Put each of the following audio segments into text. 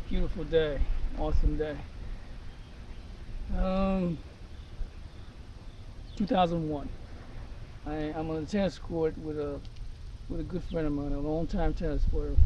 Beautiful day, awesome day. Um, 2001. I'm on the tennis court with a good friend of mine, a long-time tennis player,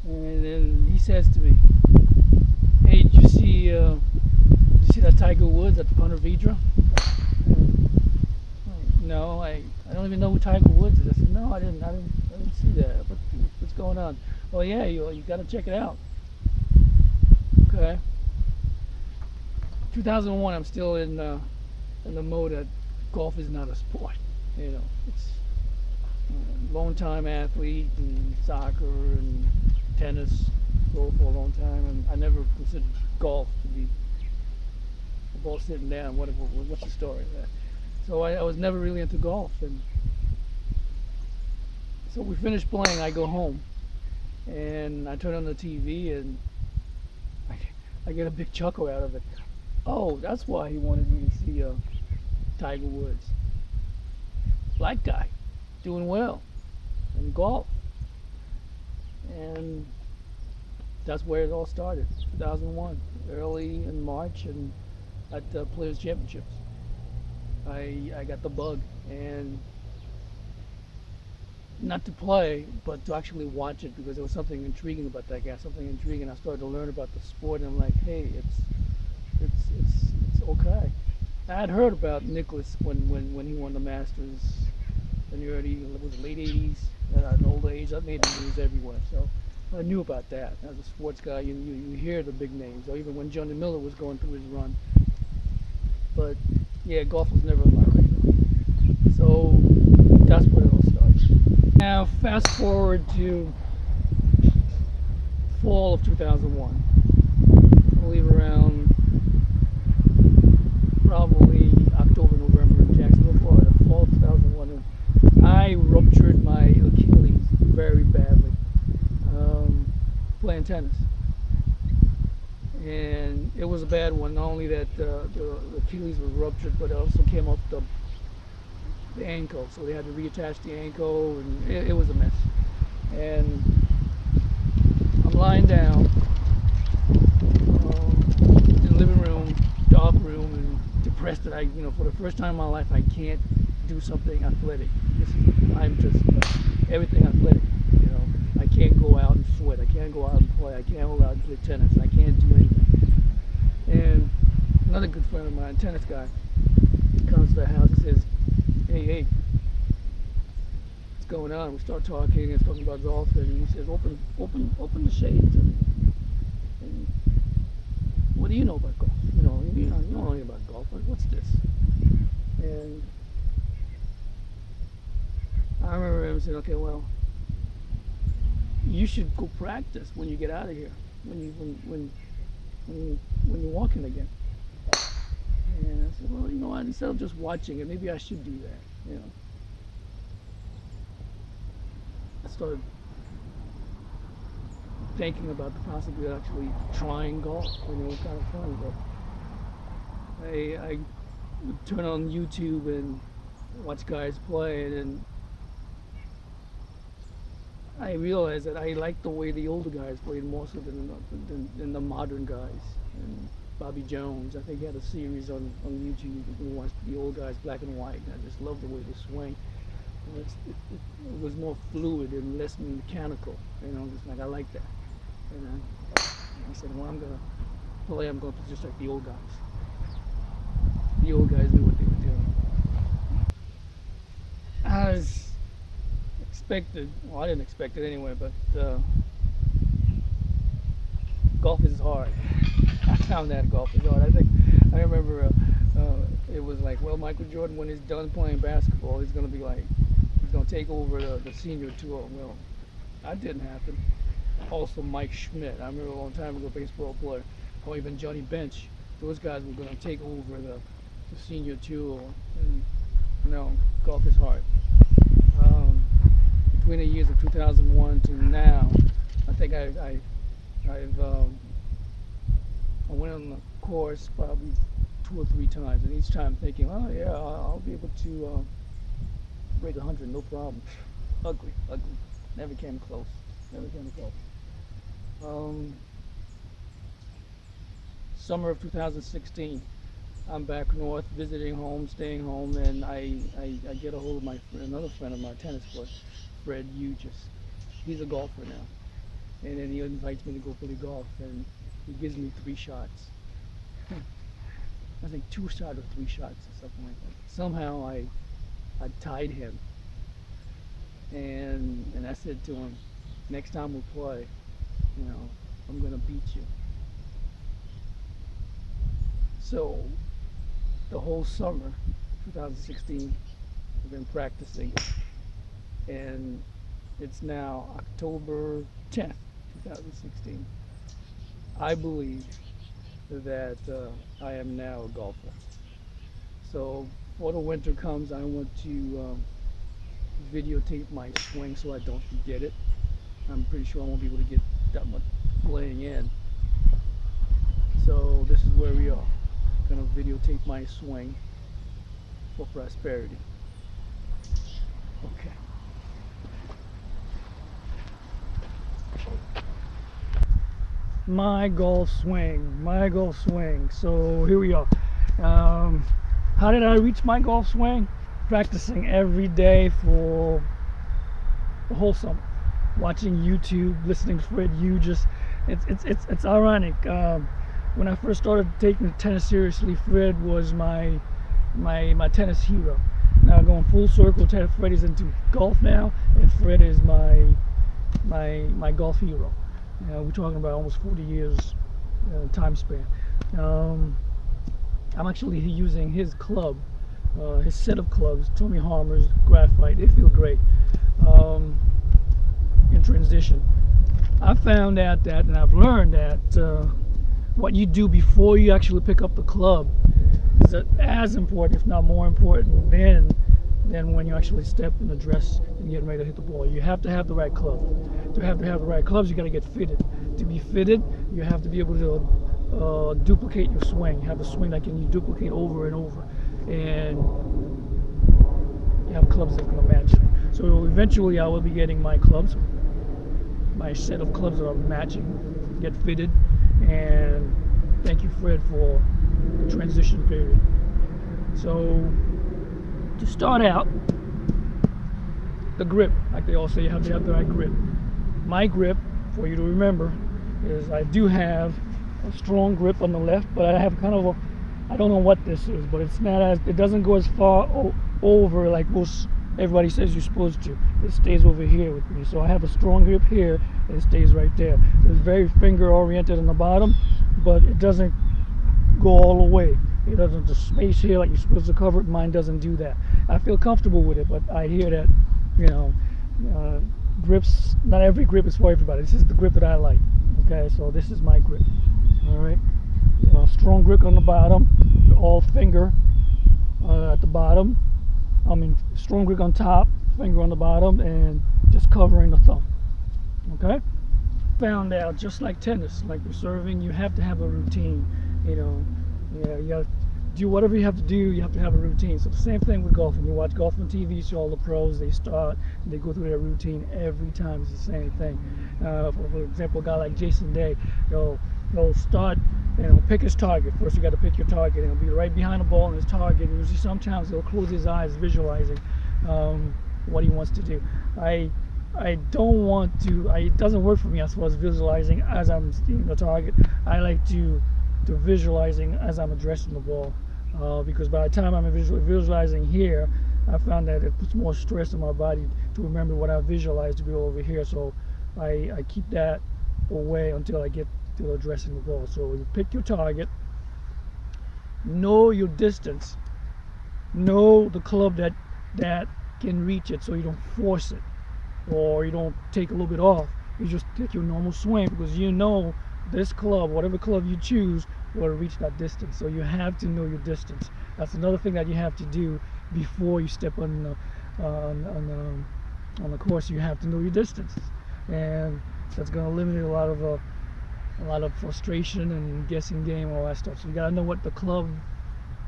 and then he says to me, "Hey, did you see that Tiger Woods at the Punta Vedra?" No, I don't even know who Tiger Woods is. I said, no, I didn't see that. What's going on? Well, yeah, you got to check it out. Okay. 2001. I'm still in the mode that golf is not a sport. It's long time athlete and soccer and tennis for a long time, and I never considered golf to be the ball sitting down. What's the story there? So I was never really into golf, and so we finish playing. I go home, and I turn on the TV, and I, I get a big chuckle out of it. Oh, that's why he wanted me to see Tiger Woods, black guy, doing well in golf, and that's where it all started. 2001, early in March, and at the Players Championships, I got the bug, and not to play, but to actually watch it because there was something intriguing about that guy, something intriguing. I started to learn about the sport, and I'm like, hey, it's okay. I had heard about Nicholas when he won the Masters in the early, was it late '80s, at an old age. That made the news everywhere. So I knew about that. As a sports guy, you hear the big names, or even when Johnny Miller was going through his run. But yeah, golf was never on my radar. So that's where it all started. Now fast forward to fall of 2001. I believe around probably October, November in Jacksonville, Florida, fall of 2001. I ruptured my Achilles very badly playing tennis. And it was a bad one. Not only that the Achilles was ruptured, but it also came off the ankle. So they had to reattach the ankle, and it was a mess. And I'm lying down in the living room, dark room, and depressed that for the first time in my life, I can't do something athletic. I'm just everything athletic. You know, I can't go out and sweat. I can't go out and play. I can't go out and play tennis. I can't do anything. And another good friend of mine, tennis guy, comes to the house and says, "Hey, what's going on?" We start talking and talking about golf, and he says, "Open the shades." And what do you know about golf? You don't know anything about golf. What's this? And I remember him saying, "Okay, well, you should go practice when you get out of here, when you're walking again." And I said, "Well, you know what? Instead of just watching it, maybe I should do that." I started thinking about the possibility of actually trying golf. It was kind of fun, but I would turn on YouTube and watch guys play, and then I realized that I liked the way the older guys played more so than the modern guys. And Bobby Jones, I think he had a series on YouTube. You can watch the old guys, black and white. And I just loved the way they swing. It was more fluid and less mechanical. Just like I like that. And I said, well, I'm gonna play. I'm gonna play just like the old guys. The old guys knew what they were doing. As expected, well, I didn't expect it anyway, but golf is hard. I found that golf is hard. I remember it was like, well, Michael Jordan, when he's done playing basketball, he's gonna take over the senior tour. Well, that didn't happen. Also, Mike Schmidt. I remember a long time ago, baseball player, or even Johnny Bench. Those guys were gonna take over the senior tour. And no, golf is hard. Um, Between the years of 2001 to now, I think I went on the course probably 2 or 3 times, and each time thinking, oh yeah, I'll be able to break 100, no problem. ugly, ugly. Never came close. Never came close. Um, Summer of 2016. I'm back north visiting home, staying home, and I get a hold of another friend of my tennis player, Fred Hughes. He's a golfer now, and then he invites me to go play golf, and he gives me 3 shots. I think 2 shots or 3 shots or something like that. Somehow I tied him, and I said to him, next time we play, you know, I'm gonna beat you. So the whole summer, 2016, I've been practicing, and it's now October 10th, 2016. I believe that I am now a golfer. So before the winter comes, I want to videotape my swing so I don't forget it. I'm pretty sure I won't be able to get that much playing in. So this is where we are. Gonna videotape my swing for prosperity. Okay. My golf swing, my golf swing. So here we are. Um, how did I reach my golf swing? Practicing every day for the whole summer, watching YouTube, listening to Fred Hughes. It's ironic. When I first started taking tennis seriously, Fred was my tennis hero. Now going full circle, Fred is into golf now, and Fred is my golf hero. We're talking about almost 40 years time span. I'm actually using his club, his set of clubs, Tommy Harmer's Graphite. They feel great in transition. I found out that, and I've learned that what you do before you actually pick up the club is as important, if not more important, than when you actually step in the dress and get ready to hit the ball. You have to have the right club. To have the right clubs, you got to get fitted. To be fitted, you have to be able to duplicate your swing. Have a swing that can you duplicate over and over, and you have clubs that are going to match it. So eventually, I will be getting my clubs, my set of clubs that are matching, get fitted, and thank you, Fred, for the transition period. So to start out, the grip, like they all say, you have to have the right grip. My grip, for you to remember, is I do have a strong grip on the left, but I have kind of a, I don't know what this is, but it's not as, it doesn't go as far over like most everybody says you're supposed to. It stays over here with me. So I have a strong grip here, and it stays right there. So it's very finger oriented on the bottom, but it doesn't go all the way. It doesn't, the space here like you're supposed to cover it, mine doesn't do that. I feel comfortable with it, but I hear that, you know, grips, not every grip is for everybody. This is the grip that I like. Okay, so this is my grip. All right, strong grip on the bottom, all finger at the bottom. I mean, strong grip on top, finger on the bottom, and just covering the thumb. Okay. Found out, just like tennis, like with serving, you have to have a routine. You know, you have to do whatever you have to do. You have to have a routine. So the same thing with golfing. You watch golf on TV, you see all the pros. They start, and they go through their routine every time. It's the same thing. For example, a guy like Jason Day, he'll start, pick his target. First, you got to pick your target, and he'll be right behind the ball in his target. And usually, sometimes he'll close his eyes, visualizing what he wants to do. I don't want to. It doesn't work for me as far as visualizing as I'm seeing the target. I like to visualizing as I'm addressing the ball, because by the time I'm visualizing here, I found that it puts more stress on my body to remember what I visualized to be over here. So I keep that away until I get to addressing the ball. So you pick your target, know your distance, know the club that can reach it, so you don't force it or you don't take a little bit off. You just take your normal swing, because you know this club, whatever club you choose, will reach that distance. So you have to know your distance. That's another thing that you have to do before you step on the course. You have to know your distance, and that's going to eliminate a lot of frustration and guessing game, all that stuff. So you got to know what the club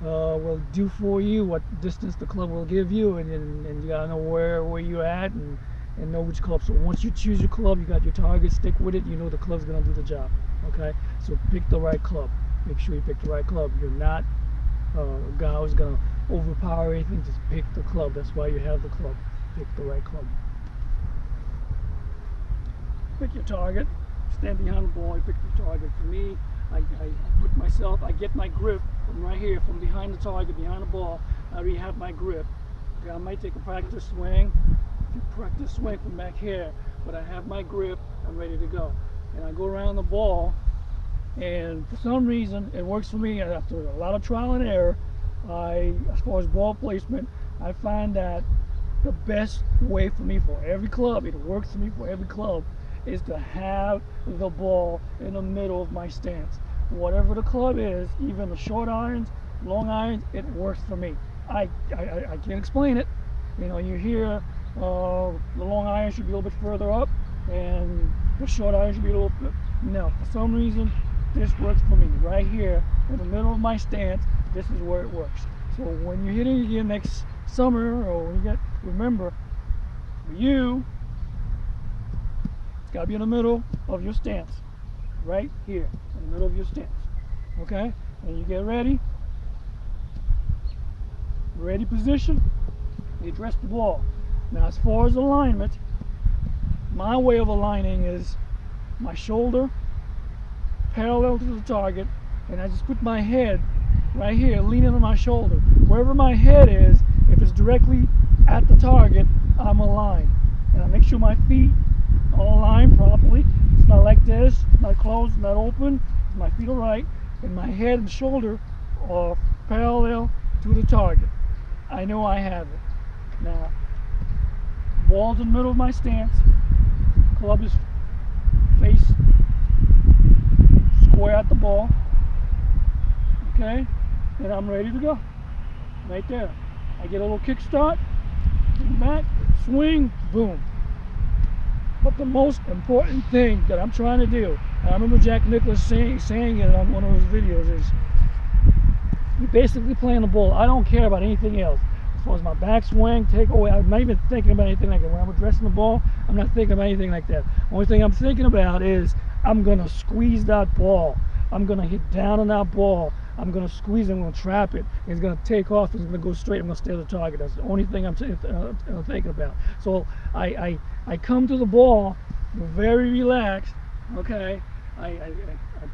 will do for you, what distance the club will give you, and you got to know where you're at, and know which club. So once you choose your club, you got your target, stick with it, you know the club's gonna do the job. Okay? So pick the right club. Make sure you pick the right club. You're not a guy who's gonna overpower anything, just pick the club. That's why you have the club. Pick the right club. Pick your target, stand behind the ball, you pick your target. For me, I put myself, I get my grip from right here, from behind the target, behind the ball. I already have my grip. Okay, I might take a practice swing, practice swing from back here, but I have my grip, I'm ready to go. And I go around the ball, and for some reason, it works for me. After a lot of trial and error, as far as ball placement, I find that the best way for me for every club, it works for me for every club, is to have the ball in the middle of my stance. Whatever the club is, even the short irons, long irons, it works for me. I can't explain it. You know, you hear the long iron should be a little bit further up, and the short iron should be a little bit. No, for some reason, this works for me. Right here, in the middle of my stance, this is where it works. So when you're hitting again next summer, or when you get, remember, for you, it's got to be in the middle of your stance. Right here, in the middle of your stance. Okay? And you get ready. Ready position. You address the ball. Now, as far as alignment, my way of aligning is my shoulder parallel to the target, and I just put my head right here, leaning on my shoulder. Wherever my head is, if it's directly at the target, I'm aligned. And I make sure my feet are aligned properly. It's not like this, not closed, not open. My feet are right, and my head and shoulder are parallel to the target. I know I have it. Now, ball's in the middle of my stance. Club is face square at the ball. Okay? And I'm ready to go. Right there. I get a little kick start, back, swing, boom. But the most important thing that I'm trying to do, and I remember Jack Nicklaus saying it on one of his videos, is you're basically playing the ball. I don't care about anything else. As far as my backswing, takeaway, I'm not even thinking about anything like that. When I'm addressing the ball, I'm not thinking about anything like that. Only thing I'm thinking about is I'm going to squeeze that ball. I'm going to hit down on that ball. I'm going to squeeze it. I'm going to trap it. It's going to take off. It's going to go straight. I'm going to stay on the target. That's the only thing I'm thinking about. So I come to the ball very relaxed. Okay. I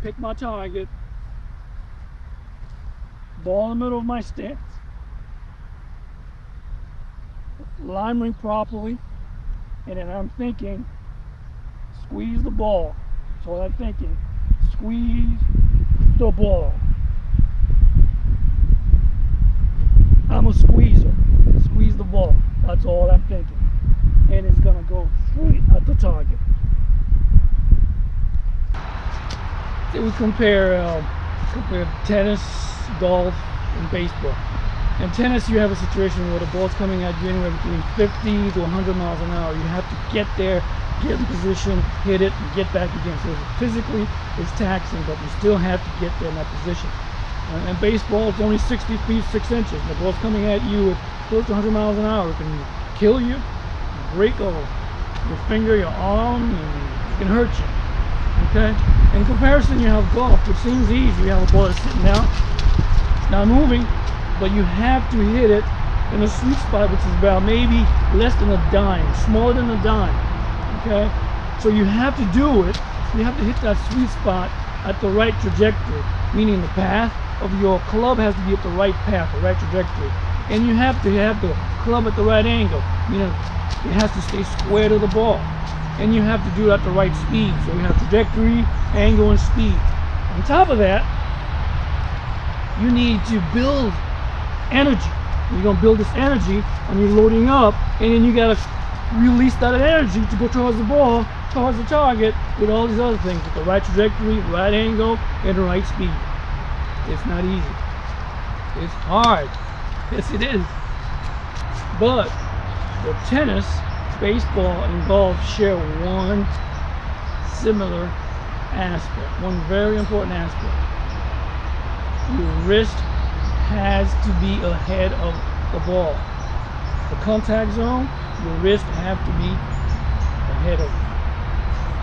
pick my target. Ball in the middle of my stance. Line ring properly. And then I'm thinking, squeeze the ball. So what I'm thinking, squeeze the ball. I'm a squeezer. Squeeze the ball. That's all I'm thinking. And it's going to go straight at the target. So we compare tennis, golf, and baseball. In tennis, you have a situation where the ball's coming at you anywhere between 50 to 100 miles an hour. You have to get there, get in position, hit it, and get back again. So physically, it's taxing, but you still have to get there in that position. And baseball, it's only 60 feet, 6 inches. The ball's coming at you at close to 100 miles an hour. It can kill you, break your finger, your arm, and it can hurt you. Okay? In comparison, you have golf, which seems easy. You have a ball that's sitting down, it's not moving, but you have to hit it in a sweet spot, which is about maybe less than a dime, smaller than a dime. Okay? So you have to do it. You have to hit that sweet spot at the right trajectory, meaning the path of your club has to be at the right path, the right trajectory. And you have to have the club at the right angle, meaning it has to stay square to the ball. And you have to do it at the right speed. So you have trajectory, angle, and speed. On top of that, you need to build energy. You're going to build this energy, and you're loading up, and then you got to release that energy to go towards the ball, towards the target, with all these other things, with the right trajectory, right angle, and the right speed. It's not easy. It's hard. Yes, it is. But the tennis, baseball, and golf share one similar aspect, one very important aspect. Your wrist has to be ahead of the ball. The contact zone, your wrist have to be head of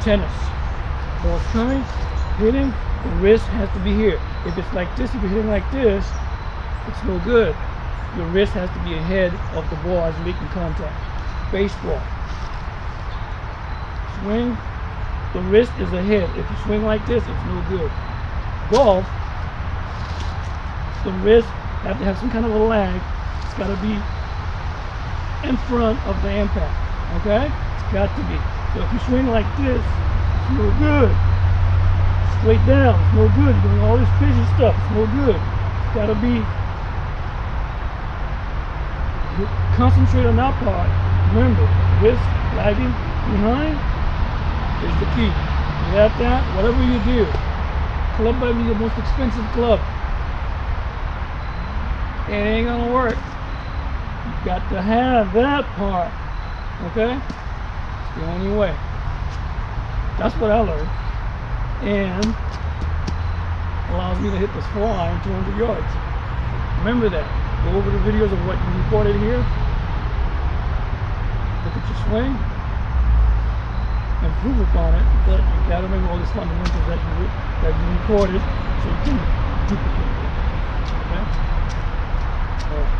tennis. Ball's coming, hitting, the wrist has to be here. If it's like this, if you're hitting like this, it's no good. Your wrist has to be ahead of the ball as you're making contact. Baseball. Swing, the wrist is ahead. If you swing like this, it's no good. Golf, the wrist have to have some kind of a lag. It's got to be in front of the impact. Okay? It's got to be. So if you swing like this, it's no good. Straight down, it's no good. You're doing all this fishy stuff, it's no good. It's got to be. Concentrate on that part. Remember, wrist lagging behind is the key. You have that, whatever you do. Club might be the most expensive club. It ain't gonna work. You got to have that part. Okay? It's the only way. That's what I learned. And allows me to hit this 4-iron 200 yards. Remember that. Go over the videos of what you recorded here. Look at your swing. Improve upon it, but you gotta remember all these fundamentals that you recorded so you can duplicate it. Okay? All right.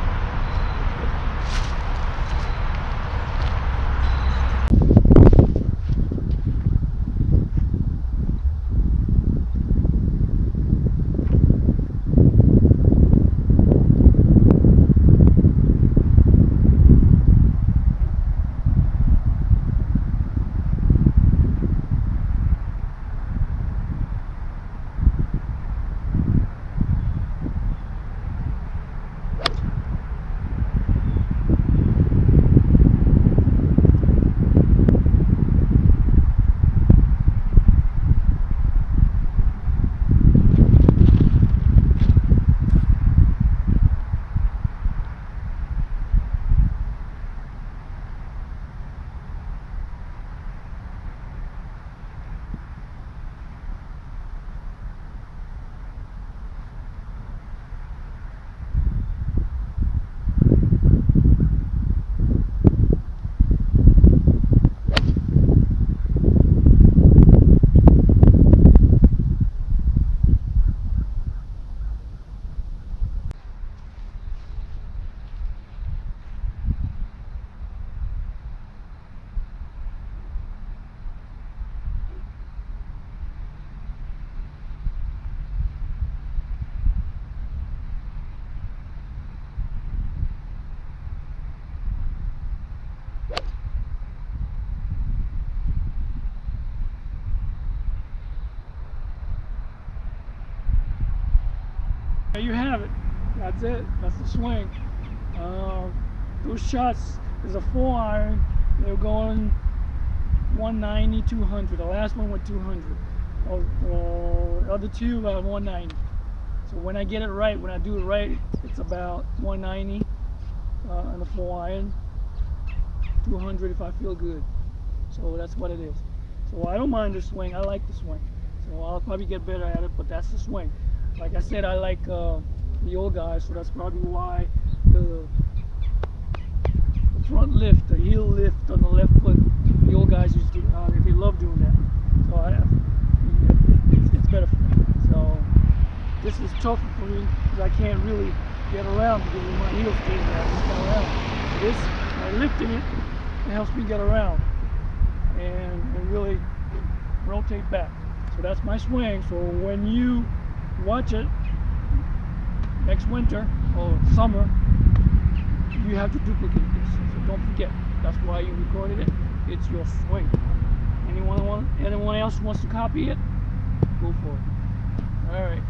There you have it. That's it. That's the swing. Those shots is a 4-iron. They're going 190, 200. The last one went 200. The other two are 190. So when I get it right, when I do it right, it's about 190 on a 4-iron. 200 if I feel good. So that's what it is. So I don't mind the swing. I like the swing. So I'll probably get better at it, but that's the swing. Like I said, I like the old guys, so that's probably why the front lift, the heel lift on the left foot, the old guys used to, they love doing that. So it's better for me. So this is tougher for me because I can't really get around because with my heel straight, I just get around. This, by lifting it, it helps me get around and really rotate back. So that's my swing. So when you watch it next winter or summer, you have to duplicate this. So don't forget, that's why you recorded it. It's your swing. Anyone else wants to copy it? Go for it. All right.